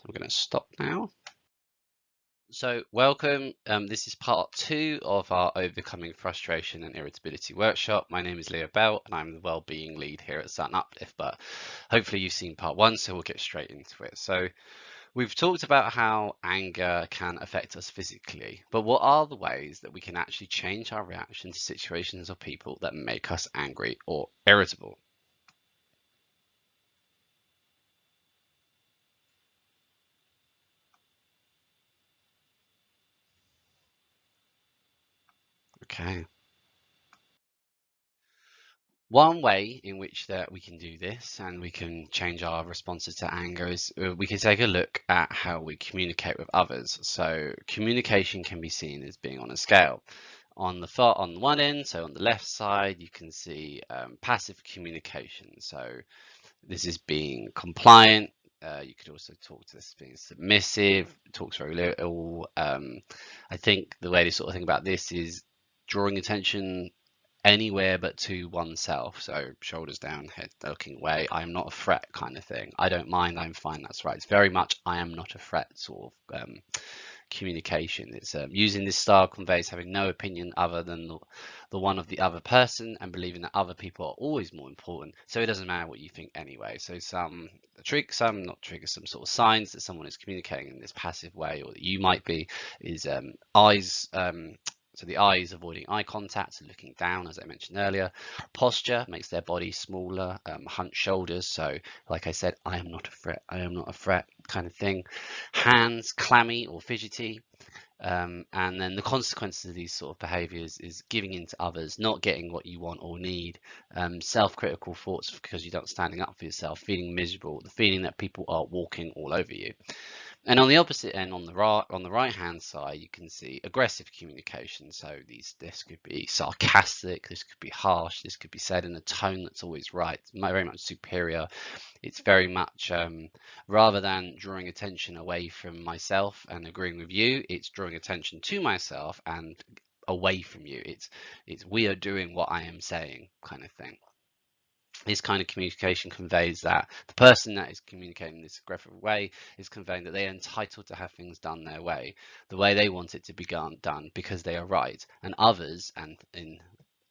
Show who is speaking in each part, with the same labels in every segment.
Speaker 1: I'm going to stop now. So welcome. This is part 2 of our Overcoming Frustration and Irritability workshop. My name is Leo Bell and I'm the Wellbeing Lead here at Sutton Uplift, but hopefully you've seen part 1, so we'll get straight into it. So we've talked about how anger can affect us physically, but what are the ways that we can actually change our reaction to situations or people that make us angry or irritable? Okay. One way in which that we can do this and we can change our responses to anger is we can take a look at how we communicate with others. So communication can be seen as being on a scale. On one end, so on the left side, you can see passive communication. So this is being compliant. You could also talk to this being submissive, talks very little. I think the way to sort of think about this is drawing attention anywhere but to oneself. So shoulders down, head looking away. I am not a threat kind of thing. I don't mind, I'm fine, that's right. It's very much I am not a threat sort of communication. It's using this style conveys having no opinion other than the one of the other person and believing that other people are always more important. So it doesn't matter what you think anyway. So some sort of signs that someone is communicating in this passive way, or that you might be, is eyes. So the eyes avoiding eye contact and looking down, as I mentioned earlier. Posture makes their body smaller, hunched shoulders. So like I said, I am not a threat, I am not a threat kind of thing. Hands clammy or fidgety. And then the consequences of these sort of behaviors is giving in to others, not getting what you want or need, self-critical thoughts because you're not standing up for yourself, feeling miserable, the feeling that people are walking all over you. And on the opposite end, on the right hand side, you can see aggressive communication. So this could be sarcastic, this could be harsh, this could be said in a tone that's always right, very much superior. It's very much rather than drawing attention away from myself and agreeing with you, it's drawing attention to myself and away from you. It's we are doing what I am saying kind of thing. This kind of communication conveys that the person that is communicating in this aggressive way is conveying that they are entitled to have things done their way, the way they want it to be done, because they are right, and others,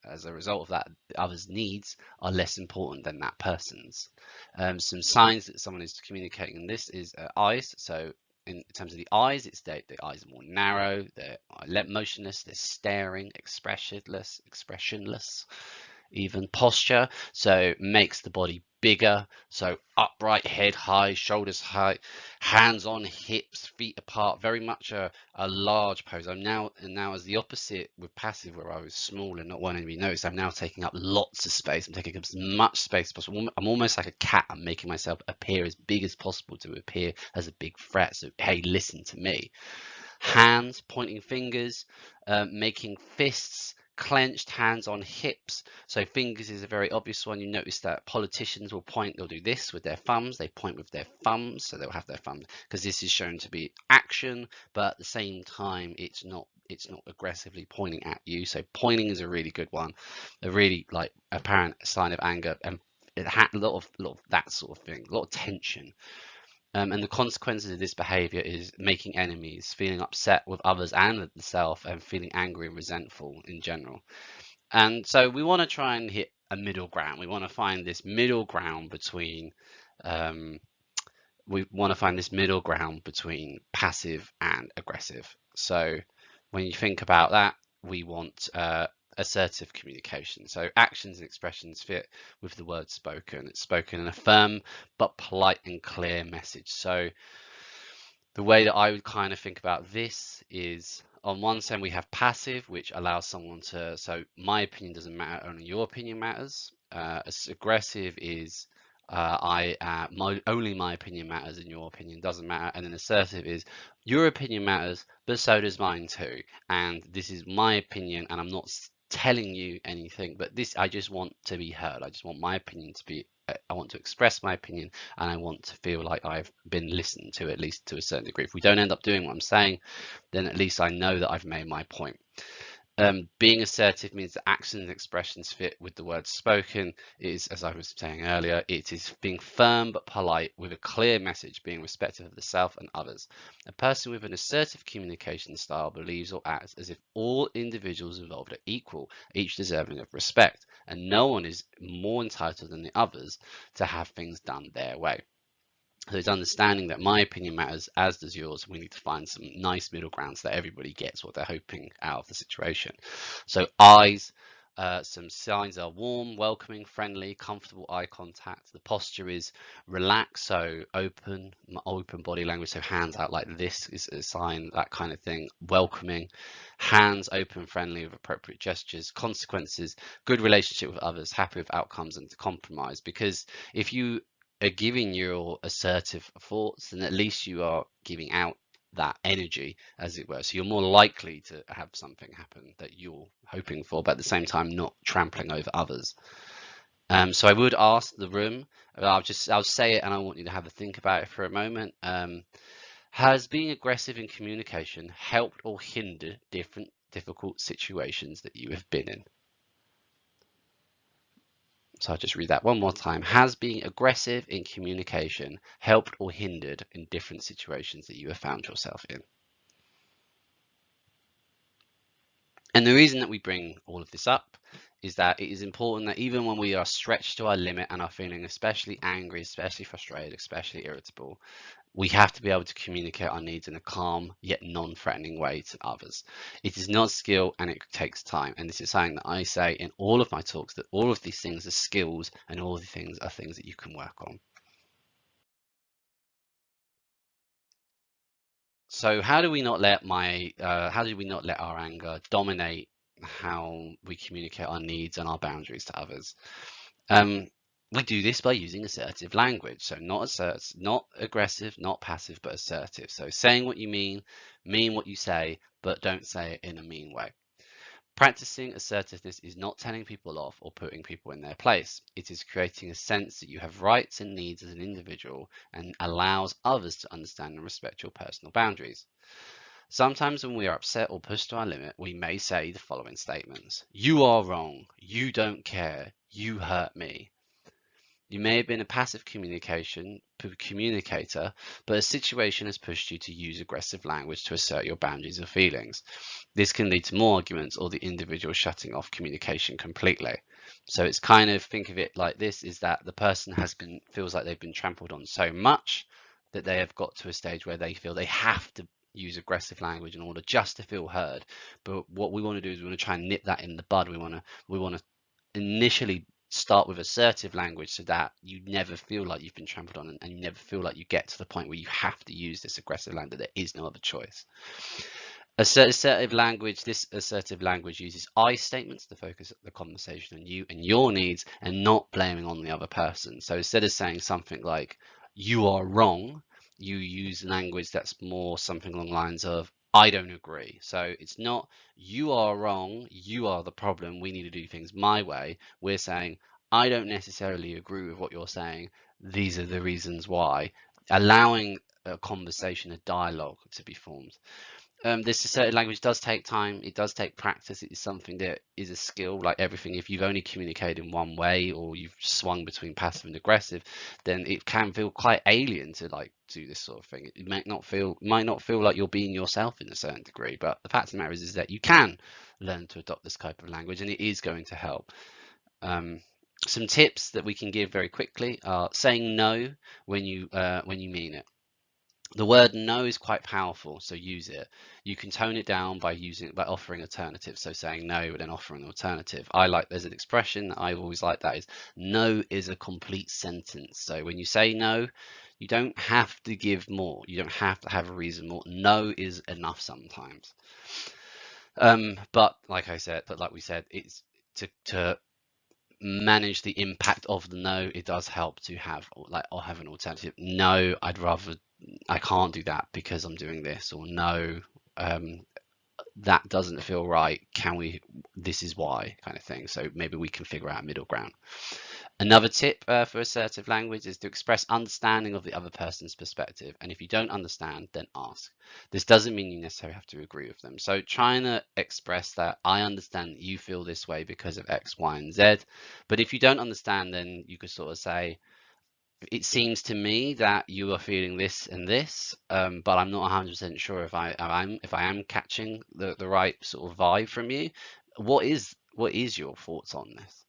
Speaker 1: as a result of that, others' needs are less important than that person's. Some signs that someone is communicating in this is eyes. So in terms of the eyes, it's the eyes are more narrow, they're motionless, they're staring, expressionless. Even posture, so makes the body bigger, so upright, head high, shoulders high, hands on hips, feet apart, very much a large pose. I'm now as the opposite with passive, where I was small and not wanting to be noticed, I'm now taking up lots of space. I'm taking up as much space as possible. I'm almost like a cat. I'm making myself appear as big as possible to appear as a big threat. So hey, listen to me. Hands, pointing fingers, making fists, clenched hands on hips. So fingers is a very obvious one. You notice that politicians will point, they'll do this with their thumbs, they point with their thumbs, so they'll have their thumbs, because this is shown to be action, but at the same time it's not aggressively pointing at you. So pointing is a really good one, a really like apparent sign of anger, and it had a lot of that sort of thing, a lot of tension. And the consequences of this behavior is making enemies, feeling upset with others and with the self, and feeling angry and resentful in general. And so we want to try and hit a middle ground. We want to find this middle ground between passive and aggressive. So when you think about that, we want assertive communication. So actions and expressions fit with the words spoken. It's spoken in a firm but polite and clear message. So the way that I would kind of think about this is, on one side we have passive, which allows someone to, so my opinion doesn't matter, only your opinion matters. Aggressive is only my opinion matters and your opinion doesn't matter. And then assertive is your opinion matters, but so does mine too. And this is my opinion, and I'm not telling you anything, but this, I just want to be heard. I just want my opinion to be, I want to express my opinion, and I want to feel like I've been listened to, at least to a certain degree. If we don't end up doing what I'm saying, then at least I know that I've made my point. Being assertive means that actions and expressions fit with the words spoken. It is, as I was saying earlier, it is being firm but polite with a clear message, being respectful of the self and others. A person with an assertive communication style believes or acts as if all individuals involved are equal, each deserving of respect, and no one is more entitled than the others to have things done their way. So it's understanding that my opinion matters, as does yours. We need to find some nice middle ground so that everybody gets what they're hoping out of the situation. So eyes, some signs are warm, welcoming, friendly, comfortable eye contact. The posture is relaxed, so open body language. So hands out like this is a sign, that kind of thing. Welcoming, hands open, friendly with appropriate gestures. Consequences, good relationship with others, happy with outcomes and to compromise. Because if you are giving your assertive thoughts, then at least you are giving out that energy, as it were. So you're more likely to have something happen that you're hoping for, but at the same time, not trampling over others. So I would ask the room, I'll say it and I want you to have a think about it for a moment. Has being aggressive in communication helped or hindered different difficult situations that you have been in? So I'll just read that one more time. Has being aggressive in communication helped or hindered in different situations that you have found yourself in? And the reason that we bring all of this up is that it is important that even when we are stretched to our limit and are feeling especially angry, especially frustrated, especially irritable, we have to be able to communicate our needs in a calm yet non-threatening way to others. It is not skill and it takes time. And this is something that I say in all of my talks, that all of these things are skills and all of the things are things that you can work on. So how do we not let how do we not let our anger dominate how we communicate our needs and our boundaries to others? Um, we do this by using assertive language. So not aggressive, not passive, but assertive. So saying what you mean what you say, but don't say it in a mean way. Practicing assertiveness is not telling people off or putting people in their place. It is creating a sense that you have rights and needs as an individual and allows others to understand and respect your personal boundaries. Sometimes when we are upset or pushed to our limit, we may say the following statements. You are wrong. You don't care. You hurt me. You may have been a passive communicator, but a situation has pushed you to use aggressive language to assert your boundaries or feelings. This can lead to more arguments or the individual shutting off communication completely. So it's kind of, think of it like this, is that the person feels like they've been trampled on so much that they have got to a stage where they feel they have to use aggressive language in order just to feel heard. But what we want to do is we want to try and nip that in the bud. We want to initially start with assertive language so that you never feel like you've been trampled on and you never feel like you get to the point where you have to use this aggressive language. There is no other choice. This assertive language uses I statements to focus the conversation on you and your needs and not blaming on the other person. So instead of saying something like, you are wrong, you use language that's more something along the lines of, I don't agree. So it's not, you are wrong, you are the problem, we need to do things my way. We're saying, I don't necessarily agree with what you're saying. These are the reasons why. Allowing a conversation, a dialogue to be formed. This assertive language does take time. It does take practice. It is something that is a skill, like everything. If you've only communicated in one way or you've swung between passive and aggressive, then it can feel quite alien to like do this sort of thing. It might not feel like you're being yourself in a certain degree. But the fact of the matter is that you can learn to adopt this type of language, and it is going to help. Some tips that we can give very quickly are saying no when you mean it. The word no is quite powerful, so use it. You can tone it down by offering alternatives. So saying no, but then offering an alternative. There's an expression that I've always liked, that is, no is a complete sentence. So when you say no, you don't have to give more. You don't have to have a reason more. No is enough sometimes. But like we said, it's to manage the impact of the no. It does help to have an alternative. No, I can't do that because I'm doing this, or no, that doesn't feel right. This is why, kind of thing. So maybe we can figure out a middle ground. Another tip for assertive language is to express understanding of the other person's perspective. And if you don't understand, then ask. This doesn't mean you necessarily have to agree with them. So trying to express that I understand that you feel this way because of X, Y, and Z. But if you don't understand, then you could sort of say, it seems to me that you are feeling this and this, but I'm not 100% sure if I am catching the right sort of vibe from you. What is your thoughts on this?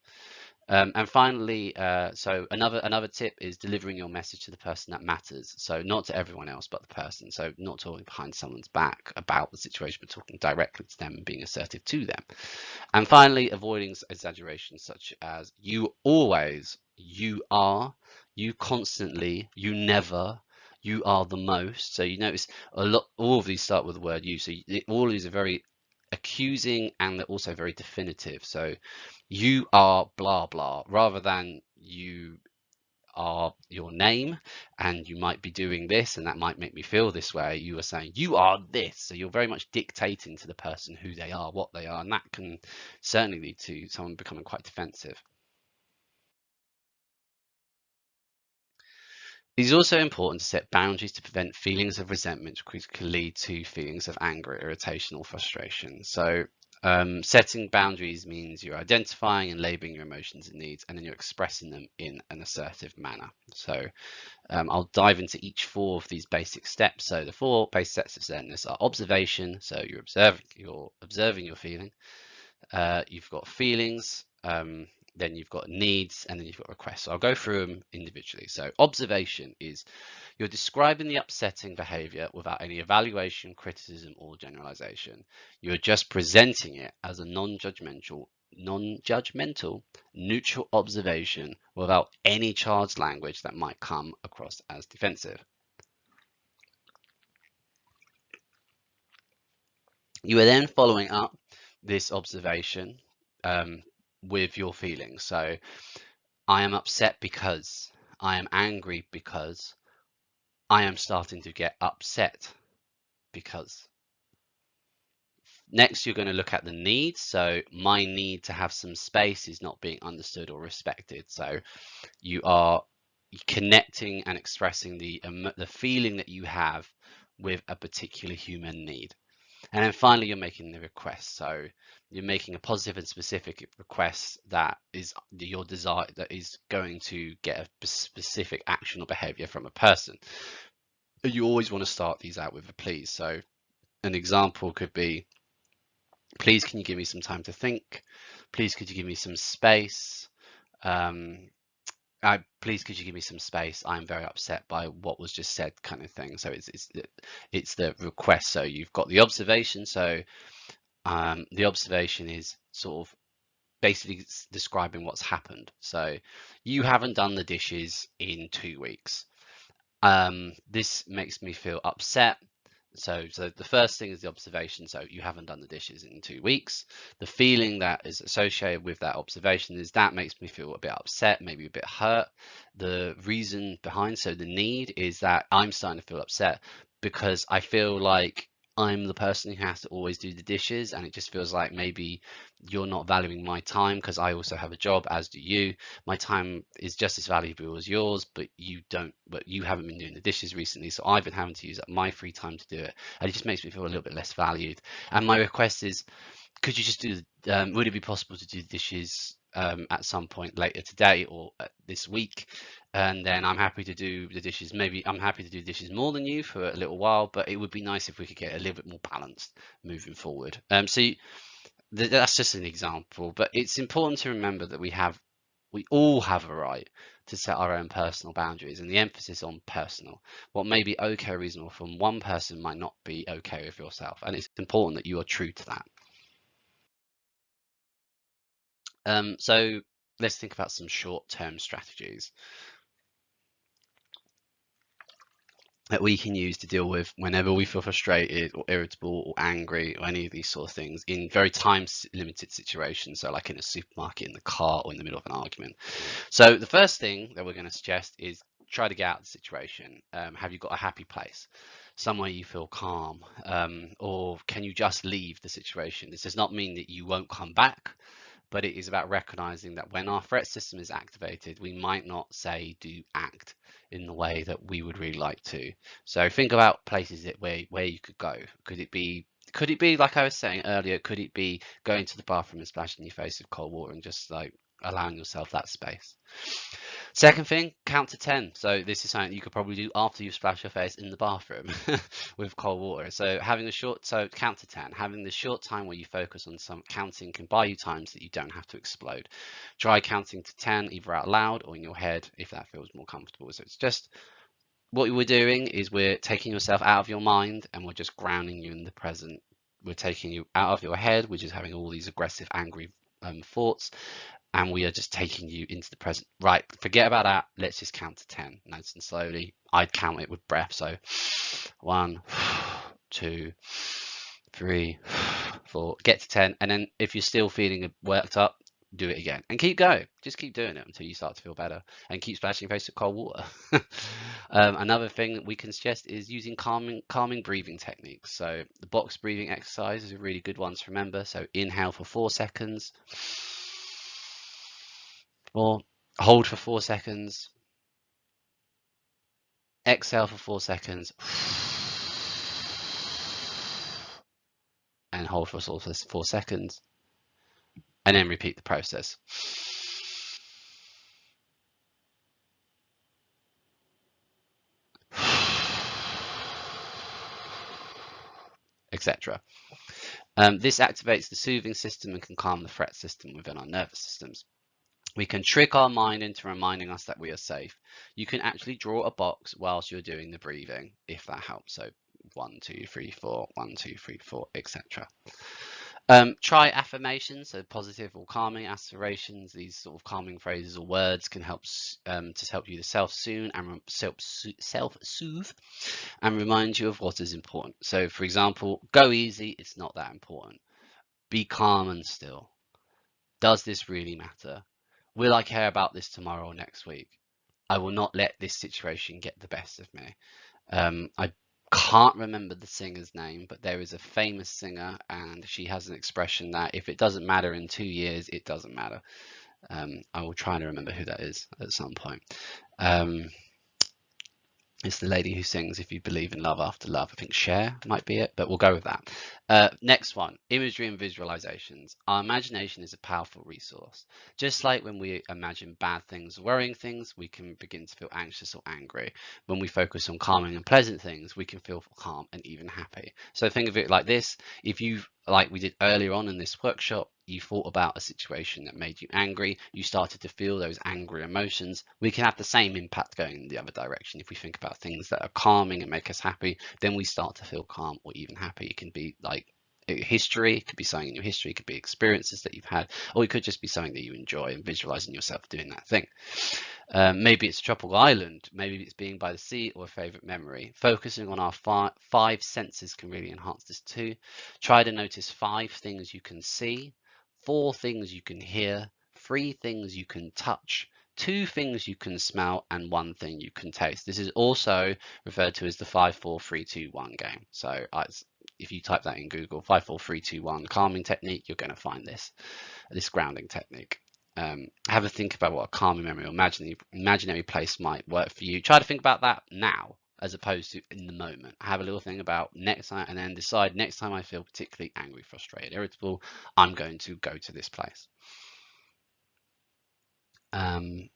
Speaker 1: And finally, so another tip is delivering your message to the person that matters. So not to everyone else, but the person. So not talking behind someone's back about the situation, but talking directly to them and being assertive to them. And finally, avoiding exaggerations such as you always, you are, you constantly, you never, you are the most. So you notice all of these start with the word you. So all of these are very accusing and they're also very definitive. So you are blah blah rather than you are your name and you might be doing this and that might make me feel this way. You are saying you are this, so you're very much dictating to the person who they are, what they are, and that can certainly lead to someone becoming quite defensive. It is also important to set boundaries to prevent feelings of resentment, which can lead to feelings of anger, irritation, or frustration. So setting boundaries means you're identifying and labeling your emotions and needs, and then you're expressing them in an assertive manner. So I'll dive into each four of these basic steps. So the four basic steps of assertiveness are observation. So you're observing your feeling. You've got feelings. Then you've got needs, and then you've got requests. So I'll go through them individually. So observation is you're describing the upsetting behavior without any evaluation, criticism, or generalization. You're just presenting it as a non-judgmental, neutral observation without any charged language that might come across as defensive. You are then following up this observation with your feelings. So I am upset because, I am angry because, I am starting to get upset because. Next, you're going to look at the needs. So my need to have some space is not being understood or respected. So you are connecting and expressing the feeling that you have with a particular human need. And then finally, you're making the request. So you're making a positive and specific request that is your desire, that is going to get a specific action or behavior from a person. You always want to start these out with a please. So an example could be, please, can you give me some time to think? Please, could you give me some space? Please, could you give me some space? I'm very upset by what was just said, kind of thing. So it's the request. So you've got the observation. So the observation is sort of basically describing what's happened. So you haven't done the dishes in 2 weeks. This makes me feel upset. So the first thing is the observation. So you haven't done the dishes in 2 weeks. The feeling that is associated with that observation is that makes me feel a bit upset, maybe a bit hurt. The reason behind, so the need is that I'm starting to feel upset because I feel like I'm the person who has to always do the dishes, and it just feels like maybe you're not valuing my time because I also have a job, as do you. My time is just as valuable as yours, but you haven't been doing the dishes recently, so I've been having to use up my free time to do it, and it just makes me feel a little bit less valued. And my request is, could you just do would it be possible to do the dishes at some point later today or this week? And then I'm happy to do the dishes. Maybe I'm happy to do dishes more than you for a little while, but it would be nice if we could get a little bit more balanced moving forward. That's just an example, but it's important to remember that we all have a right to set our own personal boundaries, and the emphasis on personal. What may be okay or reasonable from one person might not be okay with yourself, and it's important that you are true to that. So let's think about some short-term strategies that we can use to deal with whenever we feel frustrated or irritable or angry or any of these sort of things in very time-limited situations. So like in a supermarket, in the car, or in the middle of an argument. So the first thing that we're going to suggest is try to get out of the situation. Have you got a happy place? Somewhere you feel calm, or can you just leave the situation? This does not mean that you won't come back, but it is about recognizing that when our threat system is activated, we might not say, do, act in the way that we would really like to. So think about places where you could go. Could it be like I was saying earlier, could it be going to the bathroom and splashing your face with cold water and just like allowing yourself that space? Second thing, count to 10. So this is something you could probably do after you've splashed your face in the bathroom with cold water. So count to 10. Having the short time where you focus on some counting can buy you times that you don't have to explode. Try counting to 10 either out loud or in your head if that feels more comfortable. So it's just what we're doing is we're taking yourself out of your mind and we're just grounding you in the present. We're taking you out of your head, which is having all these aggressive, angry thoughts, and we are just taking you into the present. Right, forget about that. Let's just count to 10, nice and slowly. I'd count it with breath. So 1, 2, 3, 4. Get to 10, and then if you're still feeling worked up, do it again and keep going. Just keep doing it until you start to feel better, and keep splashing your face with cold water. Another thing that we can suggest is using calming breathing techniques. So the box breathing exercise is a really good one to remember. So inhale for 4 seconds, or hold for 4 seconds, exhale for 4 seconds, and hold for 4 seconds, and then repeat the process. Etc. This activates the soothing system and can calm the threat system within our nervous systems. We can trick our mind into reminding us that we are safe. You can actually draw a box whilst you're doing the breathing, if that helps. So 1, 2, 3, 4, 1, 2, 3, 4, etc. Try affirmations, so positive or calming aspirations. These sort of calming phrases or words can help you to self-soothe and remind you of what is important. So, for example, go easy. It's not that important. Be calm and still. Does this really matter? Will I care about this tomorrow or next week? I will not let this situation get the best of me. I can't remember the singer's name, but there is a famous singer, and she has an expression that if it doesn't matter in 2 years, it doesn't matter. I will try to remember who that is at some point. It's the lady who sings "If You Believe in Love After Love." I think Cher might be it, but we'll go with that. Next one, imagery and visualizations. Our imagination is a powerful resource. Just like when we imagine bad things, worrying things, we can begin to feel anxious or angry. When we focus on calming and pleasant things, we can feel calm and even happy. So think of it like this. If you've, like we did earlier on in this workshop, you thought about a situation that made you angry, you started to feel those angry emotions, we can have the same impact going in the other direction. If we think about things that are calming and make us happy, then we start to feel calm or even happy. It can be like history, it could be something in your history, it could be experiences that you've had, or it could just be something that you enjoy and visualizing yourself doing that thing. Maybe it's a tropical island, maybe it's being by the sea, or a favorite memory. Focusing on our five senses can really enhance this too. Try to notice 5 things you can see, 4 things you can hear, 3 things you can touch, 2 things you can smell, and 1 thing you can taste. This is also referred to as the 5, 4, 3, 2, 1 game. So if you type that in Google, 5, 4, 3, 2, 1 calming technique, you're going to find this grounding technique. Have a think about what a calming memory or imaginary place might work for you. Try to think about that now as opposed to in the moment. Have a little thing about next time, and then decide next time I feel particularly angry, frustrated, irritable, I'm going to go to this place. Okay.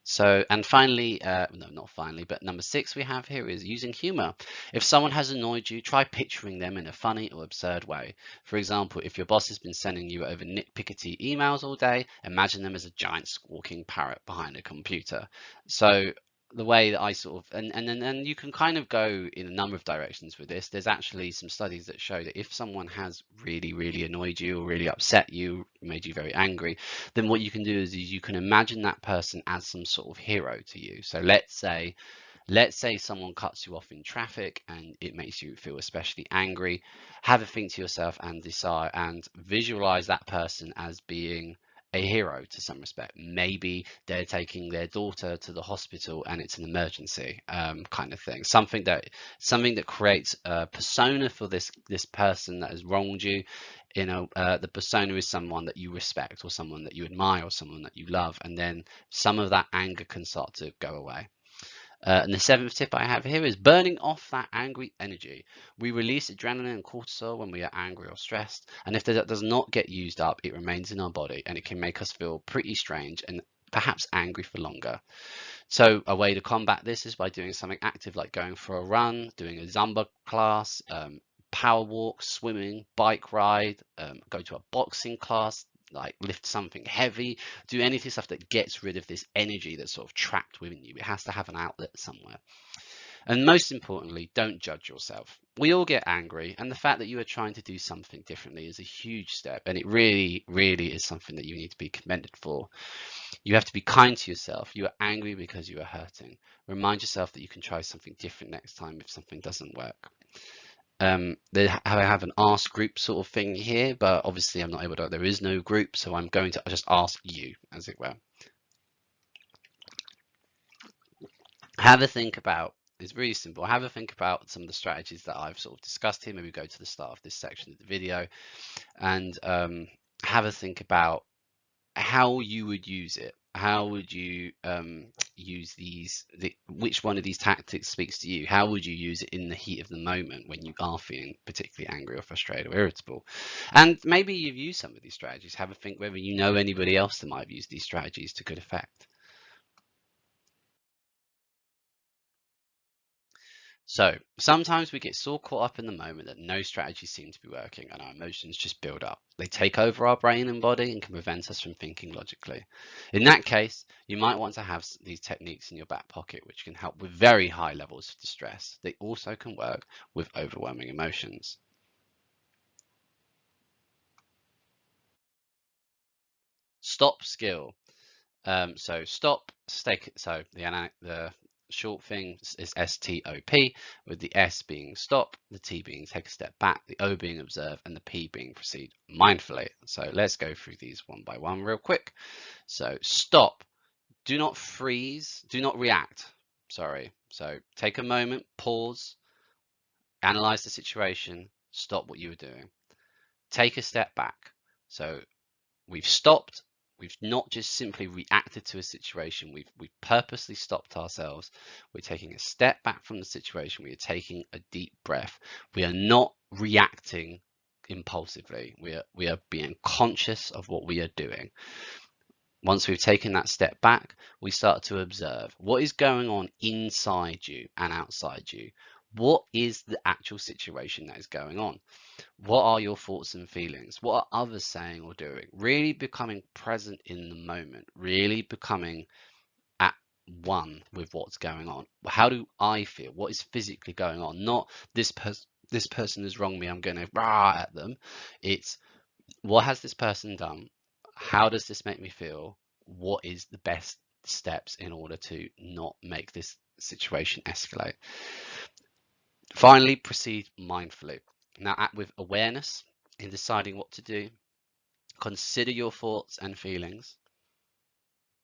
Speaker 1: So, and finally, no, not finally, but number 6 we have here is using humor. If someone has annoyed you, try picturing them in a funny or absurd way. For example, if your boss has been sending you over nitpickety emails all day, imagine them as a giant squawking parrot behind a computer. So the way that I sort of, and you can kind of go in a number of directions with this. There's actually some studies that show that if someone has really, really annoyed you or really upset you, made you very angry, then what you can do is you can imagine that person as some sort of hero to you. So let's say someone cuts you off in traffic and it makes you feel especially angry. Have a think to yourself and decide and visualize that person as being a hero to some respect. Maybe they're taking their daughter to the hospital and it's an emergency, kind of thing. Something that creates a persona for this person that has wronged you. The persona is someone that you respect, or someone that you admire, or someone that you love, and then some of that anger can start to go away. And the seventh tip I have here is burning off that angry energy. We release adrenaline and cortisol when we are angry or stressed, and if that does not get used up, it remains in our body and it can make us feel pretty strange and perhaps angry for longer. So a way to combat this is by doing something active, like going for a run, doing a Zumba class, power walk, swimming, bike ride, go to a boxing class, like lift something heavy, do anything stuff that gets rid of this energy that's sort of trapped within you. It has to have an outlet somewhere. And most importantly, don't judge yourself. We all get angry, and the fact that you are trying to do something differently is a huge step, and it really, really is something that you need to be commended for. You have to be kind to yourself. You are angry because you are hurting. Remind yourself that you can try something different next time if something doesn't work. I have an ask group sort of thing here, but obviously I'm not able to, there is no group, so I'm going to just ask you, as it were. Have a think about, it's really simple, have a think about some of the strategies that I've sort of discussed here. Maybe go to the start of this section of the video and have a think about how you would use it. How would you use which one of these tactics speaks to you? How would you use it in the heat of the moment when you are feeling particularly angry or frustrated or irritable? And maybe you've used some of these strategies. Have a think whether you know anybody else that might have used these strategies to good effect. So sometimes we get so caught up in the moment that no strategies seem to be working and our emotions just build up. They take over our brain and body and can prevent us from thinking logically. In that case, you might want to have these techniques in your back pocket, which can help with very high levels of distress. They also can work with overwhelming emotions. Stop skill. So stop, stake. So the short thing is STOP, with the S being stop, the T being take a step back, the O being observe, and the P being proceed mindfully. So let's go through these one by one real quick. So stop. Do not freeze. Do not react. Sorry. So take a moment, pause, analyze the situation, stop what you were doing. Take a step back. So we've stopped. We've not just simply reacted to a situation. We've purposely stopped ourselves. We're taking a step back from the situation. We are taking a deep breath. We are not reacting impulsively. We are being conscious of what we are doing. Once we've taken that step back, we start to observe what is going on inside you and outside you. What is the actual situation that is going on? What are your thoughts and feelings? What are others saying or doing? Really becoming present in the moment, really becoming at one with what's going on. How do I feel? What is physically going on? Not this person has wronged me, I'm going to rah at them. It's what has this person done? How does this make me feel? What is the best steps in order to not make this situation escalate? Finally, proceed mindfully. Now, act with awareness in deciding what to do. Consider your thoughts and feelings,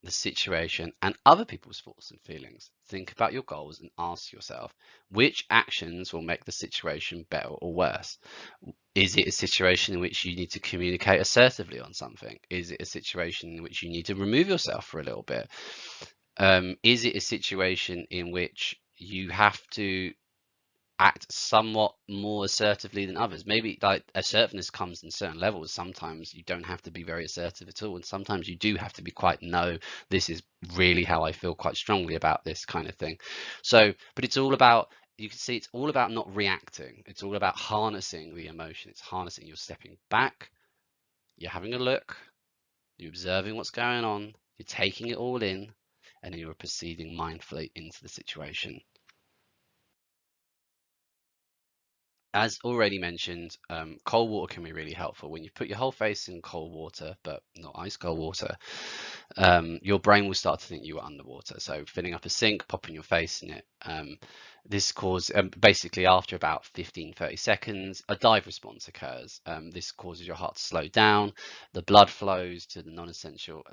Speaker 1: the situation, and other people's thoughts and feelings. Think about your goals and ask yourself, which actions will make the situation better or worse? Is it a situation in which you need to communicate assertively on something? Is it a situation in which you need to remove yourself for a little bit? Is it a situation in which you have to act somewhat more assertively than others? Maybe like assertiveness comes in certain levels. Sometimes you don't have to be very assertive at all, and sometimes you do have to be quite, no, this is really how I feel quite strongly about this kind of thing. So, but it's all about, you can see it's all about not reacting. It's all about harnessing the emotion. It's harnessing. You're stepping back, you're having a look, you're observing what's going on, you're taking it all in, and then you're proceeding mindfully into the situation. As already mentioned, cold water can be really helpful. When you put your whole face in cold water, but not ice cold water, your brain will start to think you are underwater. So filling up a sink, popping your face in it. This causes, basically after about 15-30 seconds, a dive response occurs. This causes your heart to slow down. The blood flow to non-essential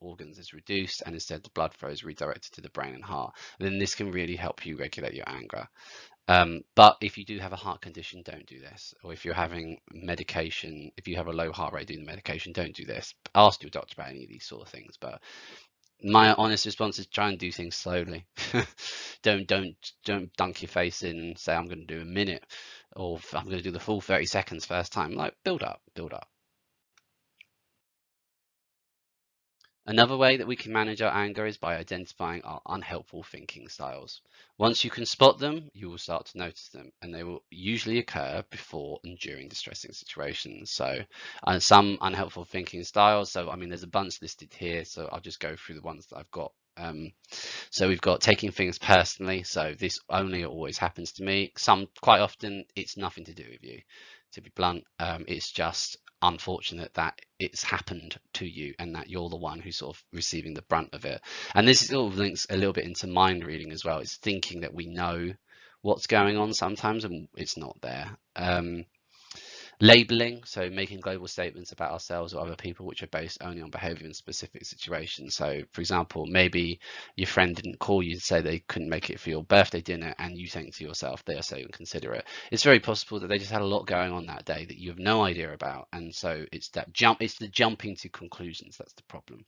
Speaker 1: organs is reduced, and instead the blood flow is redirected to the brain and heart. And then this can really help you regulate your anger. But if you do have a heart condition, don't do this. Or if you're having medication, if you have a low heart rate doing the medication, don't do this. Ask your doctor about any of these sort of things. But my honest response is try and do things slowly. don't dunk your face in and say I'm going to do a minute, or I'm going to do the full 30 seconds first time. Like build up, build up. Another way that we can manage our anger is by identifying our unhelpful thinking styles. Once you can spot them, you will start to notice them, and they will usually occur before and during distressing situations. So, some unhelpful thinking styles. So, I mean, there's a bunch listed here, so I'll just go through the ones that I've got. So we've got taking things personally. So this only always happens to me. Quite often, it's nothing to do with you. To be blunt, it's just unfortunate that it's happened to you and that you're the one who's sort of receiving the brunt of it. And this sort of links a little bit into mind reading as well. It's thinking that we know what's going on sometimes and it's not there. Labeling, so making global statements about ourselves or other people which are based only on behavior in specific situations. So for example, maybe your friend didn't call you to say they couldn't make it for your birthday dinner, and you think to yourself they are so inconsiderate. It's very possible that they just had a lot going on that day that you have no idea about, and so it's the jumping to conclusions that's the problem.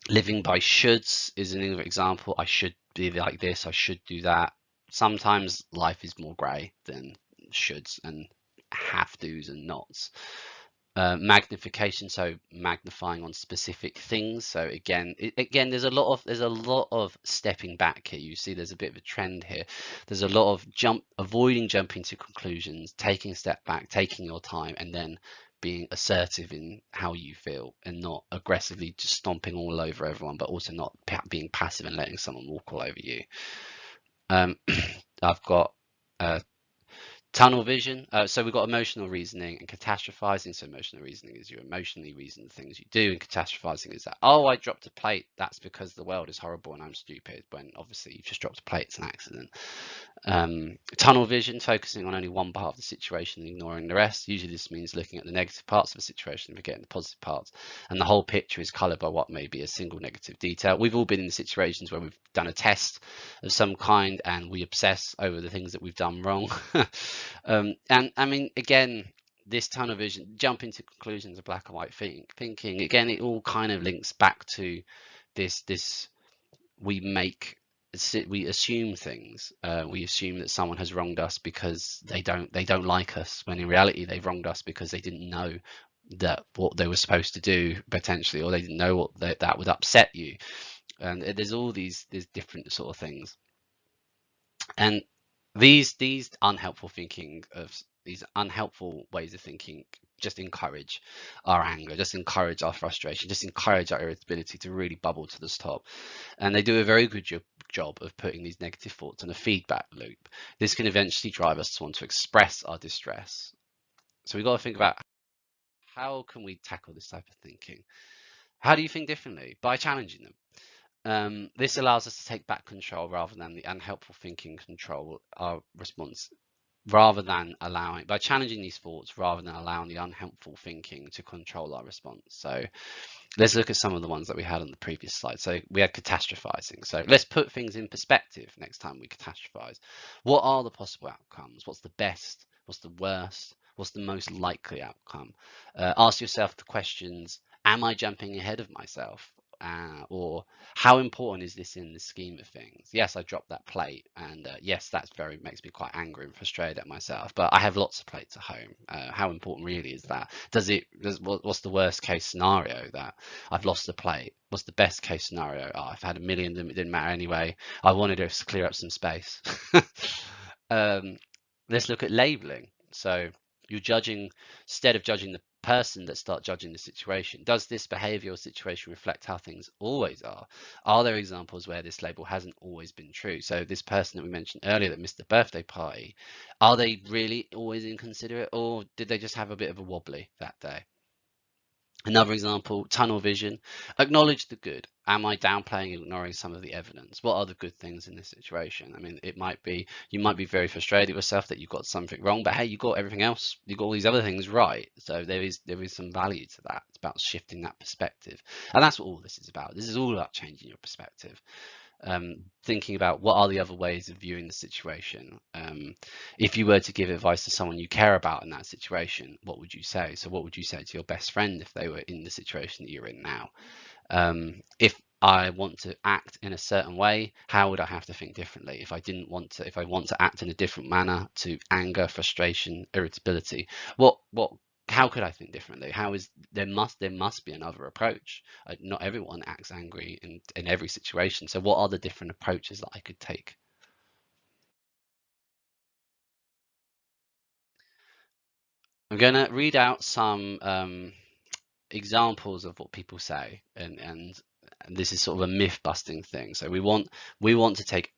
Speaker 1: Living by shoulds is another example. I should be like this, I should do that. Sometimes life is more grey than shoulds and have do's and nots. Magnification, so magnifying on specific things. So again, there's a lot of stepping back here. You see, there's a bit of a trend here. There's a lot of avoiding jumping to conclusions, taking a step back, taking your time, and then being assertive in how you feel, and not aggressively just stomping all over everyone, but also not being passive and letting someone walk all over you. I've got tunnel vision. So we've got emotional reasoning and catastrophizing. So emotional reasoning is you emotionally reason the things you do, and catastrophizing is that, oh, I dropped a plate, that's because the world is horrible and I'm stupid, when obviously you've just dropped a plate, it's an accident. Tunnel vision, focusing on only one part of the situation and ignoring the rest. Usually this means looking at the negative parts of a situation and forgetting the positive parts, and the whole picture is colored by what may be a single negative detail. We've all been in situations where we've done a test of some kind and we obsess over the things that we've done wrong. And I mean, again, this tunnel vision, jumping to conclusions of black and white thinking, again, it all kind of links back to this we assume things. We assume that someone has wronged us because they don't like us, when in reality they've wronged us because they didn't know that what they were supposed to do potentially, or they didn't know what that would upset you. And there's all these different sort of things. And these unhelpful ways of thinking just encourage our anger, just encourage our frustration, just encourage our irritability to really bubble to the top. And they do a very good job of putting these negative thoughts in a feedback loop. This can eventually drive us to want to express our distress. So we've got to think about, how can we tackle this type of thinking? How do you think differently? By challenging them. This allows us to take back control rather than the unhelpful thinking control our response, by challenging these thoughts rather than allowing the unhelpful thinking to control our response. So let's look at some of the ones that we had on the previous slide. So we had catastrophizing. So let's put things in perspective next time we catastrophize. What are the possible outcomes? What's the best? What's the worst? What's the most likely outcome? Ask yourself the questions, am I jumping ahead of myself? Or how important is this in the scheme of things? Yes, I dropped that plate, and yes, that's makes me quite angry and frustrated at myself, but I have lots of plates at home. How important really is that? What's the worst case scenario? That I've lost the plate. What's the best case scenario? Oh, I've had a million of them, it didn't matter anyway. I wanted to clear up some space. Let's look at labeling. So you're judging, instead of judging person that start judging the situation. Does this behavior or situation reflect how things always are? Are there examples where this label hasn't always been true? So this person that we mentioned earlier that missed the birthday party, are they really always inconsiderate, or did they just have a bit of a wobbly that day? Another example, tunnel vision. Acknowledge the good. Am I downplaying, ignoring some of the evidence? What are the good things in this situation? I mean, it might be, you might be very frustrated with yourself that you've got something wrong, but hey, you got everything else, you got all these other things right. So there is some value to that. It's about shifting that perspective. And that's what all this is about. This is all about changing your perspective. Thinking about what are the other ways of viewing the situation. If you were to give advice to someone you care about in that situation, what would you say? So what would you say to your best friend if they were in the situation that you're in now? If I want to act in a certain way, how would I have to think differently? If I want to act in a different manner to anger, frustration, irritability, how could I think differently? There must be another approach. Not everyone acts angry in every situation. So what are the different approaches that I could take? I'm going to read out some examples of what people say, and this is sort of a myth busting thing. So we want to take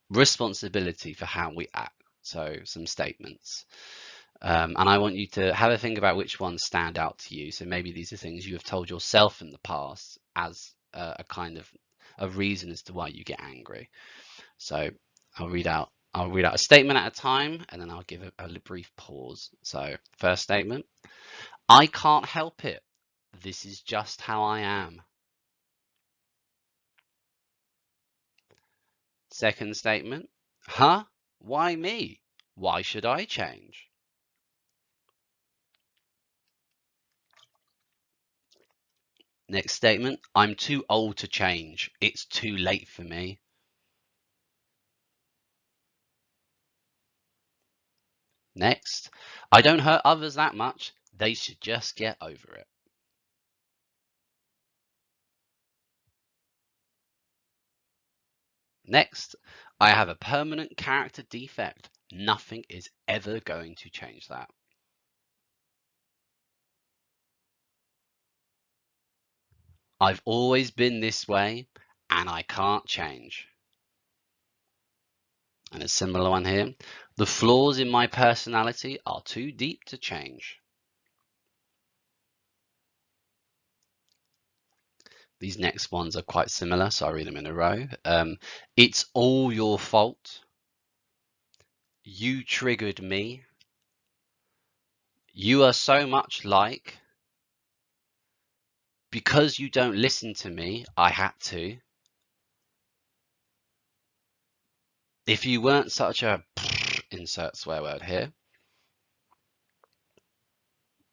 Speaker 1: responsibility for how we act. So some statements. And I want you to have a think about which ones stand out to you. So maybe these are things you have told yourself in the past as a kind of a reason as to why you get angry. So I'll read out a statement at a time, and then I'll give a brief pause. So first statement: I can't help it. This is just how I am. Second statement: huh? Why me? Why should I change? Next statement: I'm too old to change. It's too late for me. Next: I don't hurt others that much. They should just get over it. Next: I have a permanent character defect. Nothing is ever going to change that. I've always been this way and I can't change. And a similar one here: the flaws in my personality are too deep to change. These next ones are quite similar, so I'll read them in a row. It's all your fault. You triggered me. You are so much like. Because you don't listen to me, I had to. If you weren't such a insert swear word here.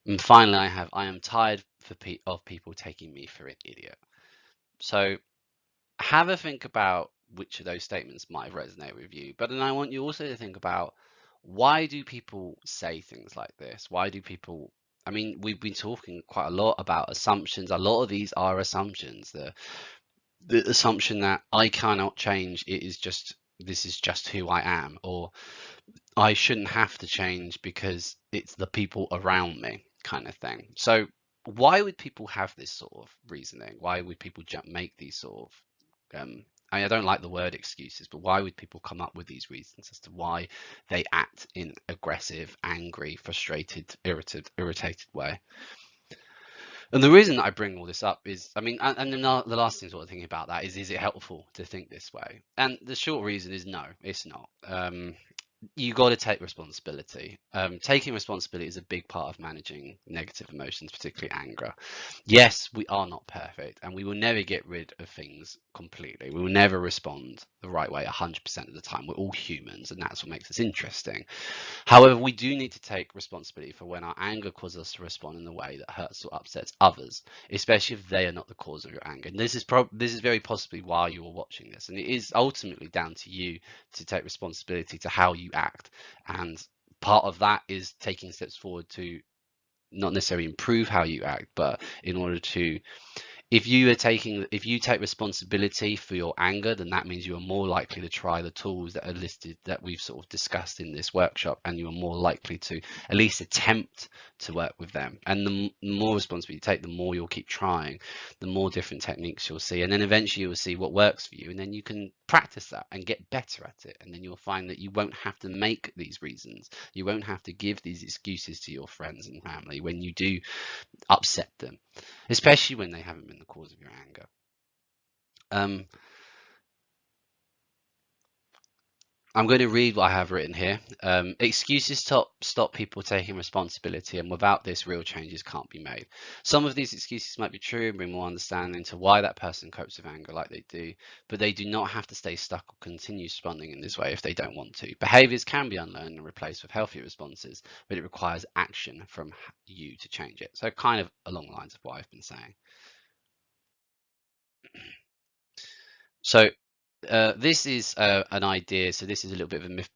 Speaker 1: And finally, I am tired of people taking me for an idiot. So have a think about which of those statements might resonate with you. But then I want you also to think about, why do people say things like this? Why do people, I mean, we've been talking quite a lot about assumptions. A lot of these are assumptions. The assumption that I cannot change, this is just who I am, or I shouldn't have to change because it's the people around me kind of thing. So why would people have this sort of reasoning? Why would people make these sort of I mean, I don't like the word excuses, but why would people come up with these reasons as to why they act in aggressive, angry, frustrated, irritated way? And the reason that I bring all this up is, I mean, and then the last thing sort of thinking about that is it helpful to think this way? And the short reason is no, it's not. You got to take responsibility. Taking responsibility is a big part of managing negative emotions, particularly anger. Yes, we are not perfect, and we will never get rid of things completely. We will never respond the right way 100% of the time. We're all humans, and that's what makes us interesting. However, we do need to take responsibility for when our anger causes us to respond in a way that hurts or upsets others, especially if they are not the cause of your anger. And this is very possibly why you are watching this, and it is ultimately down to you to take responsibility to how you act. And part of that is taking steps forward to not necessarily improve how you act, but in order to If you take responsibility for your anger, then that means you are more likely to try the tools that are listed that we've sort of discussed in this workshop, and you are more likely to at least attempt to work with them. And the more responsibility you take, the more you'll keep trying, the more different techniques you'll see, and then eventually you'll see what works for you, and then you can practice that and get better at it, and then you'll find that you won't have to make these reasons, you won't have to give these excuses to your friends and family when you do upset them, especially when they haven't been the cause of your anger. I'm going to read what I have written here. Excuses stop people taking responsibility, and without this, real changes can't be made. Some of these excuses might be true and bring more understanding to why that person copes with anger like they do, but they do not have to stay stuck or continue responding in this way if they don't want to. Behaviors can be unlearned and replaced with healthier responses, but it requires action from you to change it. So kind of along the lines of what I've been saying. So this is an idea. So this is a little bit of a myth.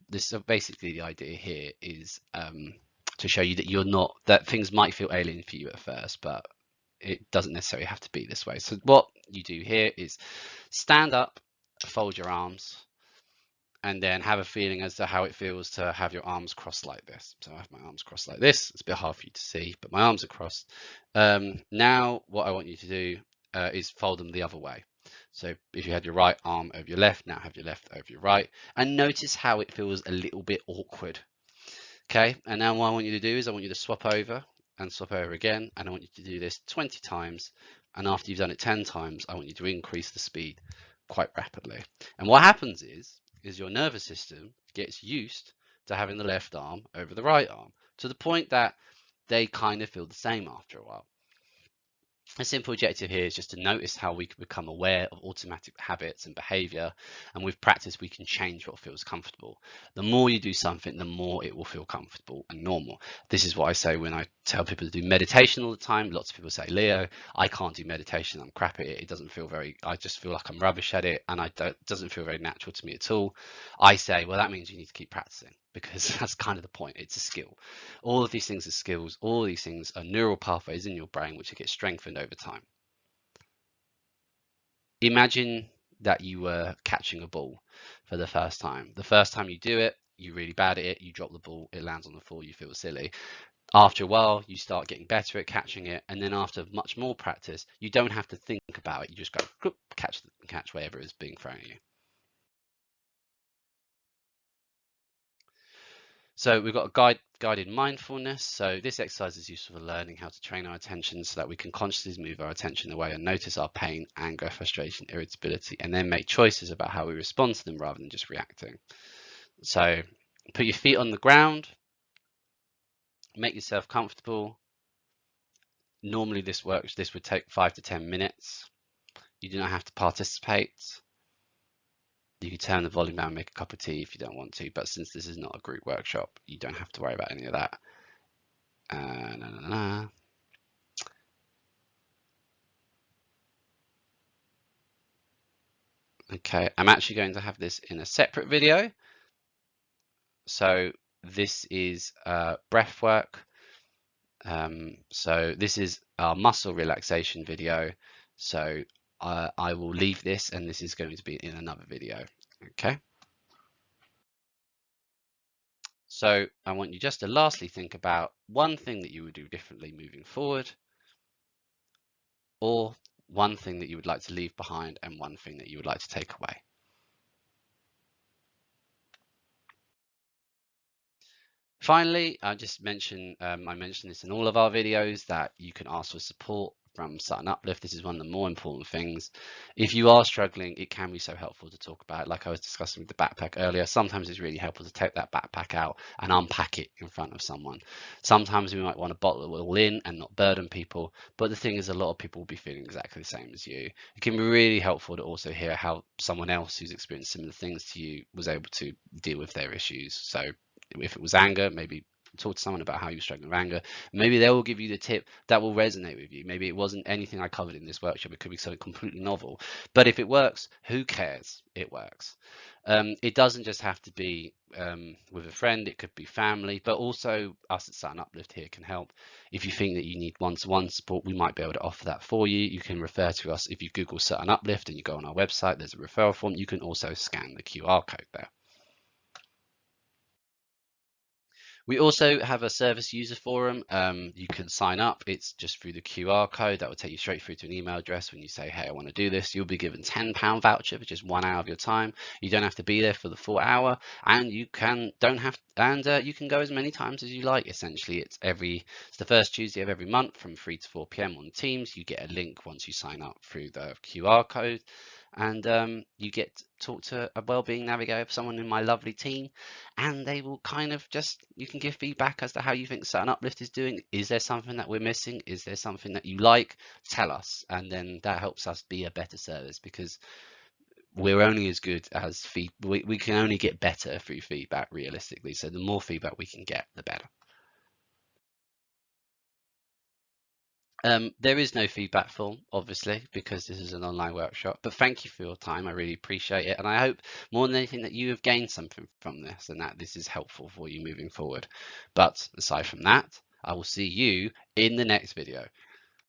Speaker 1: Basically the idea here is to show you that that things might feel alien for you at first, but it doesn't necessarily have to be this way. So what you do here is stand up, fold your arms, and then have a feeling as to how it feels to have your arms crossed like this. So I have my arms crossed like this. It's a bit hard for you to see, but my arms are crossed. Now what I want you to do is fold them the other way. So if you had your right arm over your left, now have your left over your right, and notice how it feels a little bit awkward. Okay, and now what I want you to do is I want you to swap over and swap over again, and I want you to do this 20 times, and after you've done it 10 times, I want you to increase the speed quite rapidly. And what happens is your nervous system gets used to having the left arm over the right arm, to the point that they kind of feel the same after a while. A simple objective here is just to notice how we can become aware of automatic habits and behavior, and with practice we can change what feels comfortable. The more you do something, the more it will feel comfortable and normal. This is what I say when I tell people to do meditation all the time. Lots of people say, Leo, I can't do meditation, I'm crap at it, it doesn't feel I just feel like I'm rubbish at it, and it doesn't feel very natural to me at all. I say, well, that means you need to keep practicing, because that's kind of the point. It's a skill. All of these things are skills. All of these things are neural pathways in your brain which get strengthened over time. Imagine that you were catching a ball for the first time. The first time you do it, you're really bad at it, you drop the ball, it lands on the floor, you feel silly. After a while, you start getting better at catching it, and then after much more practice, you don't have to think about it, you just go catch whatever is being thrown at you. So we've got guided mindfulness. So this exercise is useful for learning how to train our attention so that we can consciously move our attention away and notice our pain, anger, frustration, irritability, and then make choices about how we respond to them rather than just reacting. So put your feet on the ground, make yourself comfortable. Normally this works. This would take 5 to 10 minutes. You do not have to participate. You can turn the volume down, make a cup of tea if you don't want to, but since this is not a group workshop, you don't have to worry about any of that. Okay, I'm actually going to have this in a separate video. So this is breath work. So this is our muscle relaxation video. So I will leave this, and this is going to be in another video. Okay. So I want you just to lastly think about one thing that you would do differently moving forward, or one thing that you would like to leave behind and one thing that you would like to take away. Finally, I just mentioned, I mentioned this in all of our videos, that you can ask for support from Sutton Uplift. This is one of the more important things. If you are struggling, it can be so helpful to talk about. Like I was discussing with the backpack earlier, sometimes it's really helpful to take that backpack out and unpack it in front of someone. Sometimes we might want to bottle it all in and not burden people, but the thing is, a lot of people will be feeling exactly the same as you. It can be really helpful to also hear how someone else who's experienced similar things to you was able to deal with their issues. So if it was anger, maybe talk to someone about how you're struggling with anger. Maybe they will give you the tip that will resonate with you. Maybe it wasn't anything I covered in this workshop. It could be something completely novel. But if it works, who cares? It works. It doesn't just have to be with a friend. It could be family, but also us at Certain Uplift here can help. If you think that you need one-to-one support, we might be able to offer that for you. You can refer to us. If you Google Certain Uplift and you go on our website, there's a referral form. You can also scan the QR code there. We also have a service user forum. You can sign up. It's just through the QR code that will take you straight through to an email address. When you say, hey, I want to do this, you'll be given £10 voucher for just 1 hour of your time. You don't have to be there for the full hour, and you can you can go as many times as you like. Essentially, it's the first Tuesday of every month from 3 to 4 p.m. on Teams. You get a link once you sign up through the QR code, and you get to talk to a wellbeing navigator, someone in my lovely team, and they will kind of you can give feedback as to how you think Certain Uplift is doing. Is there something that we're missing? Is there something that you like? Tell us, and then that helps us be a better service, because we're only as good as we can only get better through feedback, realistically. So the more feedback we can get, the better. There is no feedback form, obviously, because this is an online workshop, but thank you for your time. I really appreciate it. And I hope more than anything that you have gained something from this and that this is helpful for you moving forward. But aside from that, I will see you in the next video.